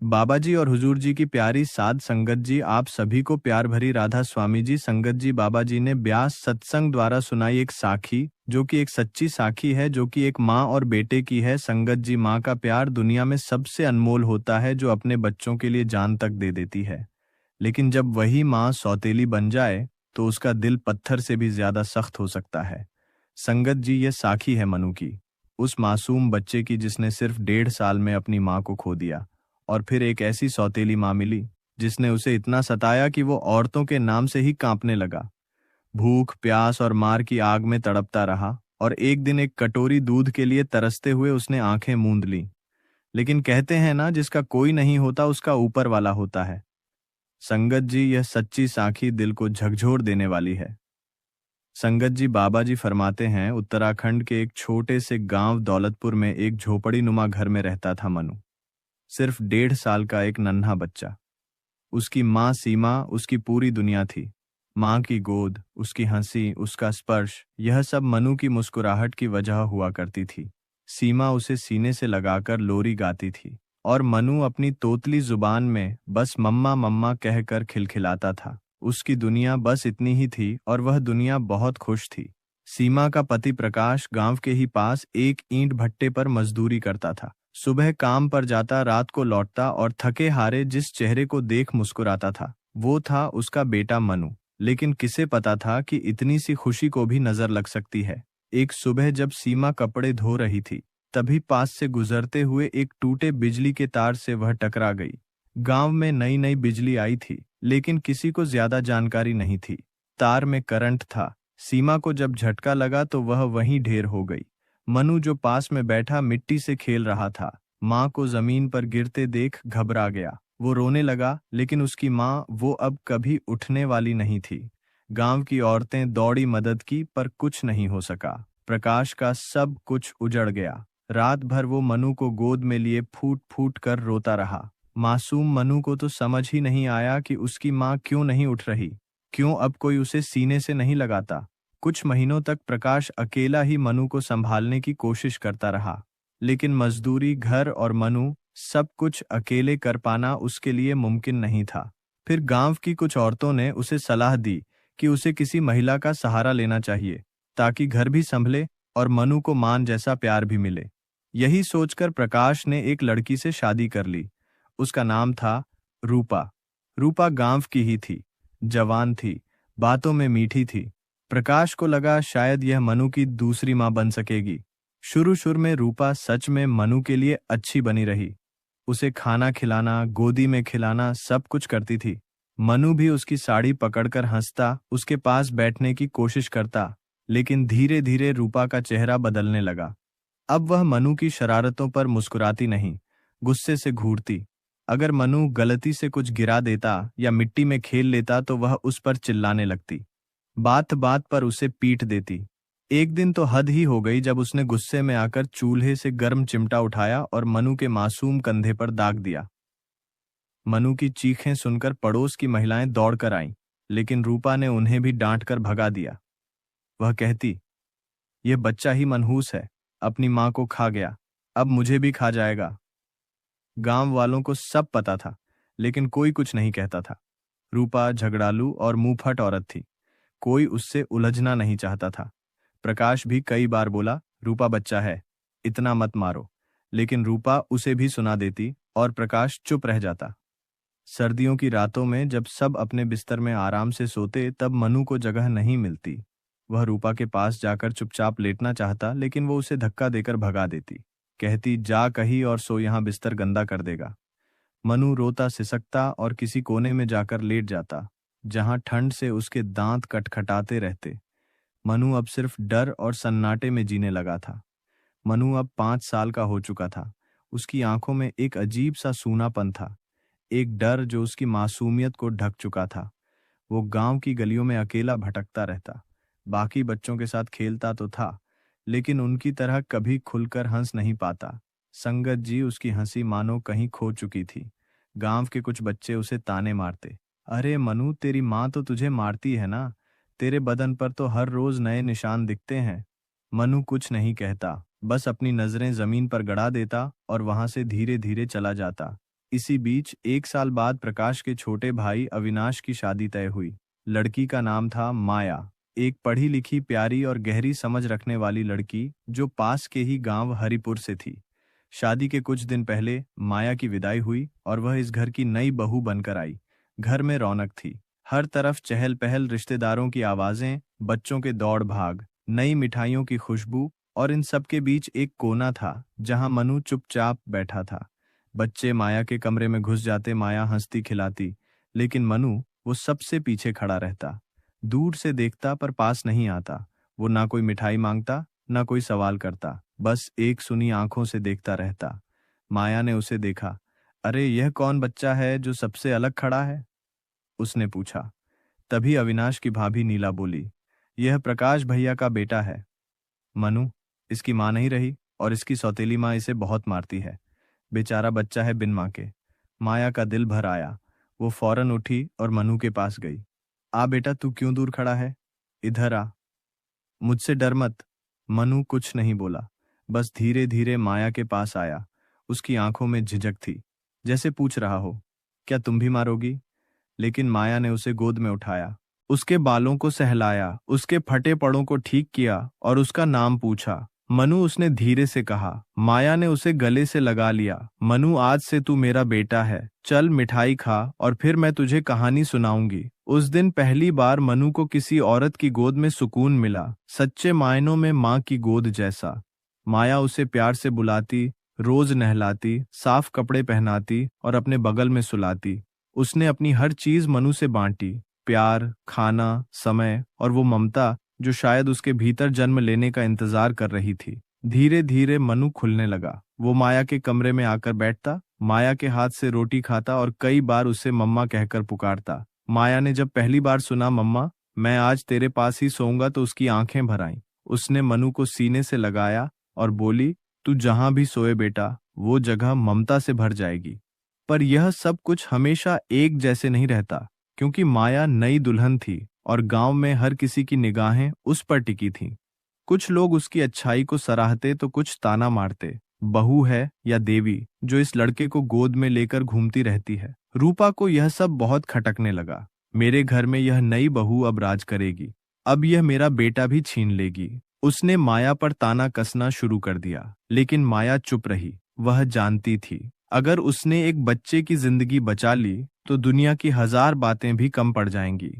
बाबा जी और हुजूर जी की प्यारी साध संगत जी, आप सभी को प्यार भरी राधा स्वामी जी। संगत जी, बाबा जी ने ब्यास सत्संग द्वारा सुनाई एक साखी, जो कि एक सच्ची साखी है, जो कि एक माँ और बेटे की है। संगत जी, माँ का प्यार दुनिया में सबसे अनमोल होता है, जो अपने बच्चों के लिए जान तक दे देती है। लेकिन जब वही माँ सौतेली बन जाए, तो उसका दिल पत्थर से भी ज्यादा सख्त हो सकता है। संगत जी, ये साखी है मनु की, उस मासूम बच्चे की जिसने सिर्फ 1.5 साल में अपनी माँ को खो दिया। और फिर एक ऐसी सौतेली माँ मिली, जिसने उसे इतना सताया कि वो औरतों के नाम से ही कांपने लगा। भूख, प्यास और मार की आग में तड़पता रहा, और एक दिन एक कटोरी दूध के लिए तरसते हुए उसने आंखें मूंद लीं। लेकिन कहते हैं ना, जिसका कोई नहीं होता उसका ऊपर वाला होता है। संगत जी, यह सच्ची साखी दिल को झकझोर देने वाली है। संगत जी, बाबा जी फरमाते हैं, उत्तराखंड के एक छोटे से गांव दौलतपुर में एक झोपड़ी नुमा घर में रहता था मनु। सिर्फ 1.5 साल का एक नन्हा बच्चा। उसकी माँ सीमा उसकी पूरी दुनिया थी। माँ की गोद, उसकी हंसी, उसका स्पर्श, यह सब मनु की मुस्कुराहट की वजह हुआ करती थी। सीमा उसे सीने से लगाकर लोरी गाती थी, और मनु अपनी तोतली जुबान में बस मम्मा मम्मा कहकर खिलखिलाता था। उसकी दुनिया बस इतनी ही थी, और वह दुनिया बहुत खुश थी। सीमा का पति प्रकाश गांव के ही पास एक ईंट भट्टे पर मजदूरी करता था। सुबह काम पर जाता, रात को लौटता, और थके हारे जिस चेहरे को देख मुस्कुराता था, वो था उसका बेटा मनु। लेकिन किसे पता था कि इतनी सी खुशी को भी नजर लग सकती है। एक सुबह जब सीमा कपड़े धो रही थी, तभी पास से गुजरते हुए एक टूटे बिजली के तार से वह टकरा गई। गांव में नई नई बिजली आई थी, लेकिन किसी को ज्यादा जानकारी नहीं थी। तार में करंट था। सीमा को जब झटका लगा तो वह वहीं ढेर हो गई। मनु, जो पास में बैठा मिट्टी से खेल रहा था, माँ को जमीन पर गिरते देख घबरा गया। वो रोने लगा, लेकिन उसकी माँ, वो अब कभी उठने वाली नहीं थी। गांव की औरतें दौड़ी मदद की, पर कुछ नहीं हो सका। प्रकाश का सब कुछ उजड़ गया। रात भर वो मनु को गोद में लिए फूट फूट कर रोता रहा। मासूम मनु को तो समझ ही नहीं आया कि उसकी माँ क्यों नहीं उठ रही, क्यों अब कोई उसे सीने से नहीं लगाता। कुछ महीनों तक प्रकाश अकेला ही मनु को संभालने की कोशिश करता रहा, लेकिन मजदूरी, घर और मनु, सब कुछ अकेले कर पाना उसके लिए मुमकिन नहीं था। फिर गांव की कुछ औरतों ने उसे सलाह दी कि उसे किसी महिला का सहारा लेना चाहिए, ताकि घर भी संभले और मनु को मान जैसा प्यार भी मिले। यही सोचकर प्रकाश ने एक लड़की से शादी कर ली। उसका नाम था रूपा। रूपा गांव की ही थी, जवान थी, बातों में मीठी थी। प्रकाश को लगा शायद यह मनु की दूसरी मां बन सकेगी। शुरू शुरू में रूपा सच में मनु के लिए अच्छी बनी रही। उसे खाना खिलाना, गोदी में खिलाना, सब कुछ करती थी। मनु भी उसकी साड़ी पकड़कर हंसता, उसके पास बैठने की कोशिश करता। लेकिन धीरे धीरे रूपा का चेहरा बदलने लगा। अब वह मनु की शरारतों पर मुस्कुराती नहीं, गुस्से से घूरती। अगर मनु गलती से कुछ गिरा देता या मिट्टी में खेल लेता तो वह उस पर चिल्लाने लगती, बात बात पर उसे पीट देती। एक दिन तो हद ही हो गई जब उसने गुस्से में आकर चूल्हे से गर्म चिमटा उठाया और मनु के मासूम कंधे पर दाग दिया। मनु की चीखें सुनकर पड़ोस की महिलाएं दौड़कर आईं, लेकिन रूपा ने उन्हें भी डांट कर भगा दिया। वह कहती, यह बच्चा ही मनहूस है, अपनी मां को खा गया, अब मुझे भी खा जाएगा। गांव वालों को सब पता था, लेकिन कोई कुछ नहीं कहता था। रूपा झगड़ालू और मुंहफट औरत थी, कोई उससे उलझना नहीं चाहता था। प्रकाश भी कई बार बोला, रूपा बच्चा है, इतना मत मारो, लेकिन रूपा उसे भी सुना देती और प्रकाश चुप रह जाता। सर्दियों की रातों में जब सब अपने बिस्तर में आराम से सोते, तब मनु को जगह नहीं मिलती। वह रूपा के पास जाकर चुपचाप लेटना चाहता, लेकिन वो उसे धक्का देकर भगा देती। कहती, जा कहीं और सो, यहाँ बिस्तर गंदा कर देगा। मनु रोता सिसकता और किसी कोने में जाकर लेट जाता, जहां ठंड से उसके दांत कटखटाते रहते। मनु अब सिर्फ डर और सन्नाटे में जीने लगा था। मनु अब 5 साल का हो चुका था। उसकी आंखों में एक अजीब सा सूनापन था, एक डर जो उसकी मासूमियत को ढक चुका था। वो गांव की गलियों में अकेला भटकता रहता। बाकी बच्चों के साथ खेलता तो था, लेकिन उनकी तरह कभी खुलकर हंस नहीं पाता। संगत जी, उसकी हंसी मानो कहीं खो चुकी थी। गांव के कुछ बच्चे उसे ताने मारते, अरे मनु, तेरी माँ तो तुझे मारती है ना, तेरे बदन पर तो हर रोज नए निशान दिखते हैं। मनु कुछ नहीं कहता, बस अपनी नजरें जमीन पर गड़ा देता और वहां से धीरे धीरे चला जाता। इसी बीच 1 साल बाद प्रकाश के छोटे भाई अविनाश की शादी तय हुई। लड़की का नाम था माया, एक पढ़ी लिखी प्यारी और गहरी समझ रखने वाली लड़की जो पास के ही गांव हरिपुर से थी। शादी के कुछ दिन पहले माया की विदाई हुई और वह इस घर की नई बहू बनकर आई। घर में रौनक थी, हर तरफ चहल पहल, रिश्तेदारों की आवाजें, बच्चों के दौड़ भाग, नई मिठाइयों की खुशबू, और इन सब के बीच एक कोना था जहां मनु चुपचाप बैठा था। बच्चे माया के कमरे में घुस जाते, माया हंसती खिलाती, लेकिन मनु वो सबसे पीछे खड़ा रहता। दूर से देखता पर पास नहीं आता। वो ना कोई मिठाई मांगता, ना कोई सवाल करता, बस एक सुनी आंखों से देखता रहता। माया ने उसे देखा। अरे यह कौन बच्चा है जो सबसे अलग खड़ा है? उसने पूछा। तभी अविनाश की भाभी नीला बोली, यह प्रकाश भैया का बेटा है। मनु, इसकी मां नहीं रही और इसकी सौतेली मां इसे बहुत मारती है। बेचारा बच्चा है बिन मां के। माया का दिल भर आया। वो फौरन उठी और मनु के पास गई। आ बेटा, तू क्यों दूर खड़ा है? इधर आ। मुझसे डर मत। मनु कुछ नहीं बोला, बस धीरे धीरे माया के पास आया। उसकी आंखों में झिझक थी, जैसे पूछ रहा हो, क्या तुम भी मारोगी? लेकिन माया ने उसे गोद में उठाया, उसके बालों को सहलाया, उसके फटे पड़ों को ठीक किया और उसका नाम पूछा। मनु, उसने धीरे से कहा। माया ने उसे गले से लगा लिया। मनु, आज से तू मेरा बेटा है। चल मिठाई खा और फिर मैं तुझे कहानी सुनाऊंगी। उस दिन पहली बार मनु को किसी औरत की गोद में सुकून मिला, सच्चे मायनों में माँ की गोद जैसा। माया उसे प्यार से बुलाती, रोज नहलाती, साफ कपड़े पहनाती और अपने बगल में सुलाती। उसने अपनी हर चीज मनु से बांटी, प्यार, खाना, समय और वो ममता जो शायद उसके भीतर जन्म लेने का इंतजार कर रही थी। धीरे धीरे मनु खुलने लगा। वो माया के कमरे में आकर बैठता, माया के हाथ से रोटी खाता और कई बार उसे मम्मा कहकर पुकारता। माया ने जब पहली बार सुना, मम्मा मैं आज तेरे पास ही सोऊंगा, तो उसकी आंखें भर आईं। उसने मनु को सीने से लगाया और बोली, तू जहां भी सोए बेटा, वो जगह ममता से भर जाएगी। पर यह सब कुछ हमेशा एक जैसे नहीं रहता, क्योंकि माया नई दुल्हन थी और गांव में हर किसी की निगाहें उस पर टिकी थीं। कुछ लोग उसकी अच्छाई को सराहते तो कुछ ताना मारते, बहू है या देवी जो इस लड़के को गोद में लेकर घूमती रहती है। रूपा को यह सब बहुत खटकने लगा। मेरे घर में यह नई बहू अब राज करेगी, अब यह मेरा बेटा भी छीन लेगी। उसने माया पर ताना कसना शुरू कर दिया, लेकिन माया चुप रही। वह जानती थी, अगर उसने एक बच्चे की जिंदगी बचा ली तो दुनिया की 1000 बातें भी कम पड़ जाएंगी।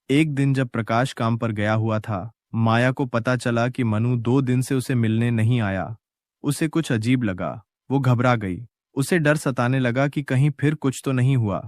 एक दिन जब प्रकाश काम पर गया हुआ था, माया को पता चला कि मनु 2 दिन से उसे मिलने नहीं आया। उसे कुछ अजीब लगा। वो घबरा गई। उसे डर सताने लगा कि कहीं फिर कुछ तो नहीं हुआ।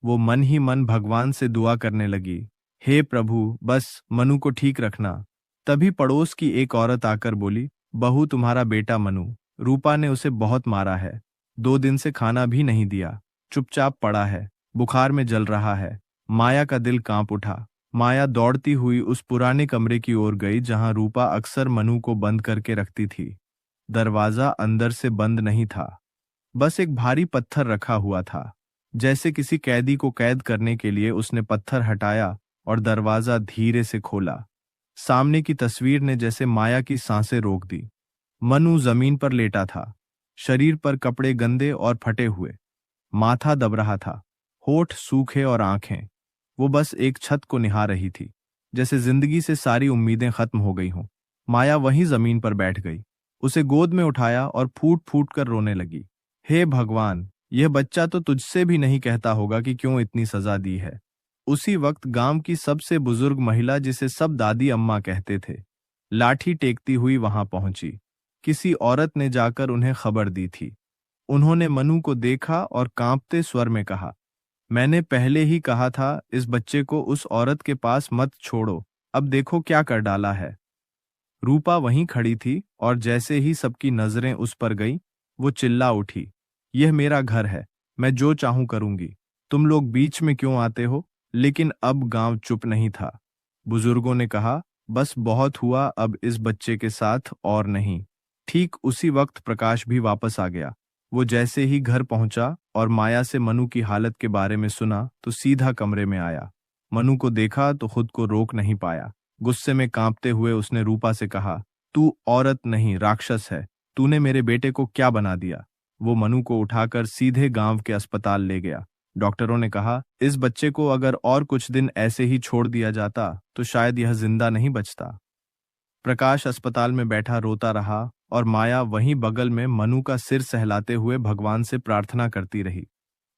वो मन ही मन भगवान से दुआ करने लगी, हे प्रभु, बस मनु को ठीक रखना। तभी पड़ोस की एक औरत आकर बोली, बहू, तुम्हारा बेटा मनु, रूपा ने उसे बहुत मारा है। 2 दिन से खाना भी नहीं दिया, चुपचाप पड़ा है, बुखार में जल रहा है। माया का दिल कांप उठा। माया दौड़ती हुई उस पुराने कमरे की ओर गई जहां रूपा अक्सर मनु को बंद करके रखती थी। दरवाजा अंदर से बंद नहीं था, बस एक भारी पत्थर रखा हुआ था। जैसे किसी कैदी को कैद करने के लिए उसने पत्थर हटाया और दरवाजा धीरे से खोला। सामने की तस्वीर ने जैसे माया की सांसें रोक दी। मनु जमीन पर लेटा था, शरीर पर कपड़े गंदे और फटे हुए, माथा दब रहा था, होठ सूखे और आंखें। वो बस एक छत को निहार रही थी, जैसे जिंदगी से सारी उम्मीदें खत्म हो गई हों। माया वहीं जमीन पर बैठ गई, उसे गोद में उठाया और फूट फूट कर रोने लगी। हे भगवान, यह बच्चा तो तुझसे भी नहीं कहता होगा कि क्यों इतनी सजा दी है। उसी वक्त गांव की सबसे बुजुर्ग महिला, जिसे सब दादी अम्मा कहते थे, लाठी टेकती हुई वहां पहुंची। किसी औरत ने जाकर उन्हें खबर दी थी। उन्होंने मनु को देखा और कांपते स्वर में कहा, मैंने पहले ही कहा था इस बच्चे को उस औरत के पास मत छोड़ो, अब देखो क्या कर डाला है। रूपा वहीं खड़ी थी और जैसे ही सबकी नजरें उस पर गईं, वो चिल्ला उठी, यह मेरा घर है, मैं जो चाहूं करूंगी, तुम लोग बीच में क्यों आते हो? लेकिन अब गांव चुप नहीं था। बुजुर्गों ने कहा, बस बहुत हुआ, अब इस बच्चे के साथ और नहीं। ठीक उसी वक्त प्रकाश भी वापस आ गया। वो जैसे ही घर पहुंचा और माया से मनु की हालत के बारे में सुना तो सीधा कमरे में आया। मनु को देखा तो खुद को रोक नहीं पाया। गुस्से में कांपते हुए उसने रूपा से कहा, तू औरत नहीं राक्षस है, तूने मेरे बेटे को क्या बना दिया? वो मनु को उठाकर सीधे गांव के अस्पताल ले गया। डॉक्टरों ने कहा, इस बच्चे को अगर और कुछ दिन ऐसे ही छोड़ दिया जाता तो शायद यह जिंदा नहीं बचता। प्रकाश अस्पताल में बैठा रोता रहा और माया वहीं बगल में मनु का सिर सहलाते हुए भगवान से प्रार्थना करती रही।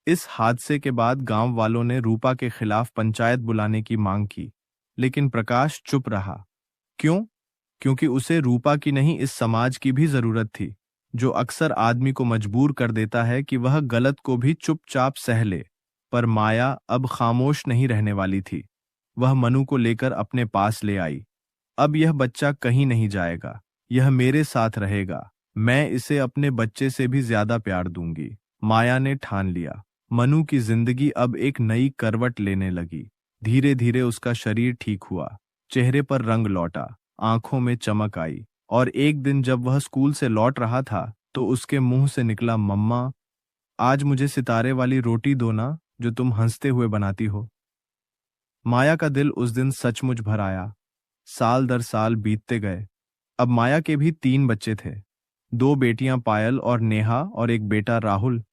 इस हादसे के बाद गांव वालों ने रूपा के खिलाफ पंचायत बुलाने की मांग की, लेकिन प्रकाश चुप रहा। क्यों? क्योंकि उसे रूपा की नहीं, इस समाज की भी जरूरत थी, जो अक्सर आदमी को मजबूर कर देता है कि वह गलत को भी चुपचाप सह ले। पर माया अब खामोश नहीं रहने वाली थी। वह मनु को लेकर अपने पास ले आई। अब यह बच्चा कहीं नहीं जाएगा, यह मेरे साथ रहेगा। मैं इसे अपने बच्चे से भी ज्यादा प्यार दूंगी। माया ने ठान लिया। मनु की जिंदगी अब एक नई करवट लेने लगी। धीरे धीरे उसका शरीर ठीक हुआ, चेहरे पर रंग लौटा, आंखों में चमक आई, और एक दिन जब वह स्कूल से लौट रहा था तो उसके मुंह से निकला, मम्मा, आज मुझे सितारे वाली रोटी दो ना, जो तुम हंसते हुए बनाती हो। माया का दिल उस दिन सचमुच भर आया। साल दर साल बीतते गए। अब माया के भी 3 बच्चे थे, 2 बेटियां पायल और नेहा और एक बेटा राहुल।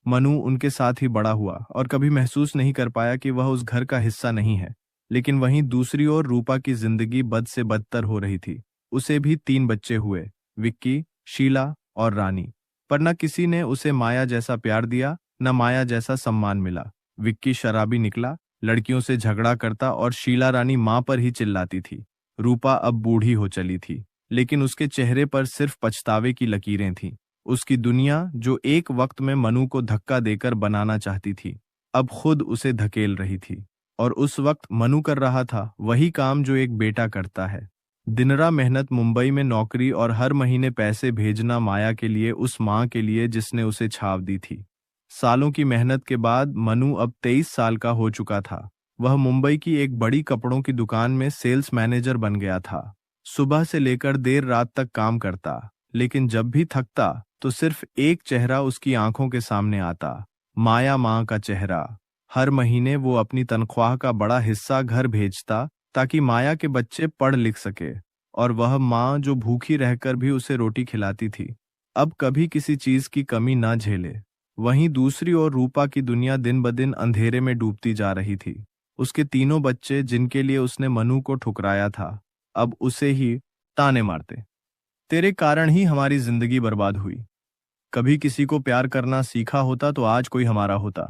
मनु उनके साथ ही बड़ा हुआ और कभी महसूस नहीं कर पाया कि वह उस घर का हिस्सा नहीं है। लेकिन वहीं दूसरी ओर रूपा की जिंदगी बद से बदतर हो रही थी। उसे भी 3 बच्चे हुए, विक्की, शीला और रानी। पर न किसी ने उसे माया जैसा प्यार दिया, न माया जैसा सम्मान मिला। विक्की शराबी निकला, लड़कियों से झगड़ा करता, और शीला रानी मां पर ही चिल्लाती थी। रूपा अब बूढ़ी हो चली थी, लेकिन उसके चेहरे पर सिर्फ पछतावे की लकीरें थीं। उसकी दुनिया, जो एक वक्त में मनु को धक्का देकर बनाना चाहती थी, अब खुद उसे धकेल रही थी। और उस वक्त मनु कर रहा था वही काम जो एक बेटा करता है। दिनरा मेहनत, मुंबई में नौकरी और हर महीने पैसे भेजना माया के लिए, उस मां के लिए जिसने उसे छाव दी थी। सालों की मेहनत के बाद मनु अब 23 साल का हो चुका था। वह मुंबई की एक बड़ी कपड़ों की दुकान में सेल्स मैनेजर बन गया था। सुबह से लेकर देर रात तक काम करता, लेकिन जब भी थकता तो सिर्फ एक चेहरा उसकी आंखों के सामने आता, माया मां का चेहरा। हर महीने वो अपनी तनख्वाह का बड़ा हिस्सा घर भेजता ताकि माया के बच्चे पढ़ लिख सके, और वह मां जो भूखी रहकर भी उसे रोटी खिलाती थी, अब कभी किसी चीज की कमी ना झेले। वहीं दूसरी ओर रूपा की दुनिया दिन ब दिन अंधेरे में डूबती जा रही थी। उसके 3 बच्चे, जिनके लिए उसने मनु को ठुकराया था, अब उसे ही ताने मारते, तेरे कारण ही हमारी जिंदगी बर्बाद हुई। कभी किसी को प्यार करना सीखा होता तो आज कोई हमारा होता।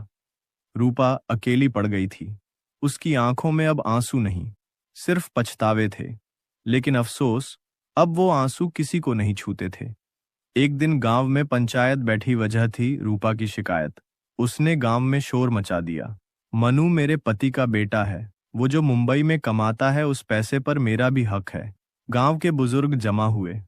रूपा अकेली पड़ गई थी। उसकी आंखों में अब आंसू नहीं, सिर्फ पछतावे थे। लेकिन अफसोस, अब वो आंसू किसी को नहीं छूते थे। एक दिन गांव में पंचायत बैठी, वजह थी रूपा की शिकायत। उसने गांव में शोर मचा दिया, मनु मेरे पति का बेटा है, वो जो मुंबई में कमाता है, उस पैसे पर मेरा भी हक है। गांव के बुजुर्ग जमा हुए।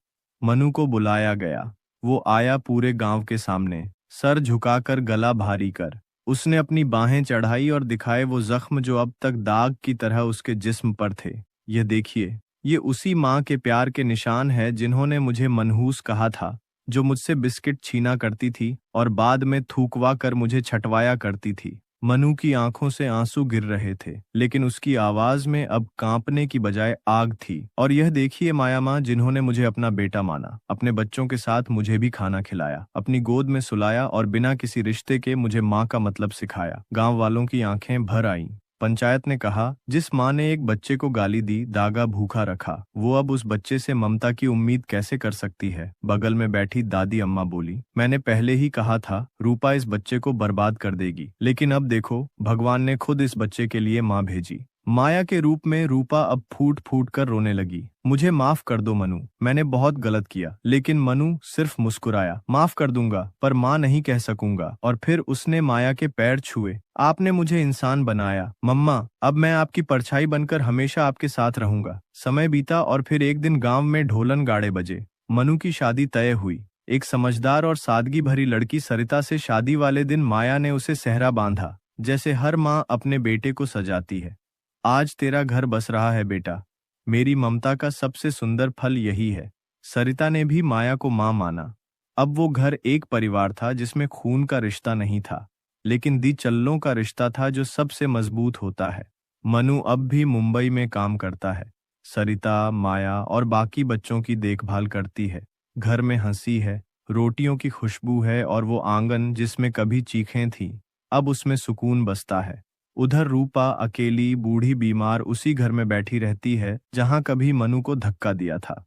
मनु को बुलाया गया। वो आया पूरे गांव के सामने, सर झुकाकर, गला भारी कर। उसने अपनी बाहें चढ़ाई और दिखाए वो जख्म जो अब तक दाग की तरह उसके जिस्म पर थे। ये देखिए, ये उसी माँ के प्यार के निशान है जिन्होंने मुझे मनहूस कहा था, जो मुझसे बिस्किट छीना करती थी और बाद में थूकवा कर मुझे छटवाया करती थी। मनु की आंखों से आंसू गिर रहे थे, लेकिन उसकी आवाज में अब कांपने की बजाय आग थी। और यह देखिए माया माँ, जिन्होंने मुझे अपना बेटा माना, अपने बच्चों के साथ मुझे भी खाना खिलाया, अपनी गोद में सुलाया और बिना किसी रिश्ते के मुझे माँ का मतलब सिखाया। गांव वालों की आंखें भर आईं। पंचायत ने कहा, जिस माँ ने एक बच्चे को गाली दी, दागा भूखा रखा, वो अब उस बच्चे से ममता की उम्मीद कैसे कर सकती है। बगल में बैठी दादी अम्मा बोली, मैंने पहले ही कहा था रूपा इस बच्चे को बर्बाद कर देगी, लेकिन अब देखो, भगवान ने खुद इस बच्चे के लिए माँ भेजी। माया के रूप में रूपा अब फूट फूट कर रोने लगी। मुझे माफ कर दो मनु, मैंने बहुत गलत किया। लेकिन मनु सिर्फ मुस्कुराया। माफ कर दूंगा, पर माँ नहीं कह सकूंगा। और फिर उसने माया के पैर छुए। आपने मुझे इंसान बनाया मम्मा, अब मैं आपकी परछाई बनकर हमेशा आपके साथ रहूंगा। समय बीता और फिर एक दिन गांव में ढोलन गाड़े बजे। मनु की शादी तय हुई। एक समझदार और सादगी भरी लड़की सरिता से शादी वाले दिन माया ने उसे सेहरा बांधा, जैसे हर माँ अपने बेटे को सजाती है। आज तेरा घर बस रहा है बेटा, मेरी ममता का सबसे सुंदर फल यही है। सरिता ने भी माया को मां माना। अब वो घर एक परिवार था जिसमें खून का रिश्ता नहीं था, लेकिन दिचल्लों का रिश्ता था जो सबसे मजबूत होता है। मनु अब भी मुंबई में काम करता है। सरिता, माया और बाकी बच्चों की देखभाल करती है। घर में हंसी है, रोटियों की खुशबू है और वो आंगन जिसमें कभी चीखें थीं, अब उसमें सुकून बसता है। उधर रूपा अकेली बूढ़ी बीमार उसी घर में बैठी रहती है जहां कभी मनु को धक्का दिया था।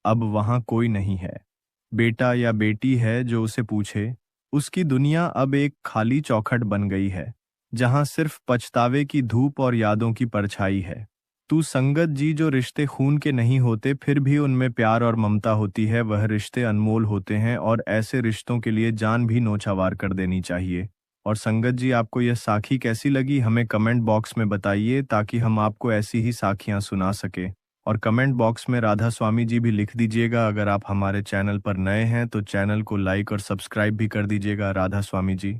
अब वहां कोई नहीं है, बेटा या बेटी है जो उसे पूछे। उसकी दुनिया अब एक खाली चौखट बन गई है, जहां सिर्फ पछतावे की धूप और यादों की परछाई है। तू संगत जी, जो रिश्ते खून के नहीं होते फिर भी उनमें प्यार और ममता होती है, वह रिश्ते अनमोल होते हैं और ऐसे रिश्तों के लिए जान भी नौछावर कर देनी चाहिए। और संगत जी, आपको यह साखी कैसी लगी हमें कमेंट बॉक्स में बताइए, ताकि हम आपको ऐसी ही साखियां सुना सके। और कमेंट बॉक्स में राधा स्वामी जी भी लिख दीजिएगा। अगर आप हमारे चैनल पर नए हैं तो चैनल को लाइक और सब्सक्राइब भी कर दीजिएगा। राधा स्वामी जी।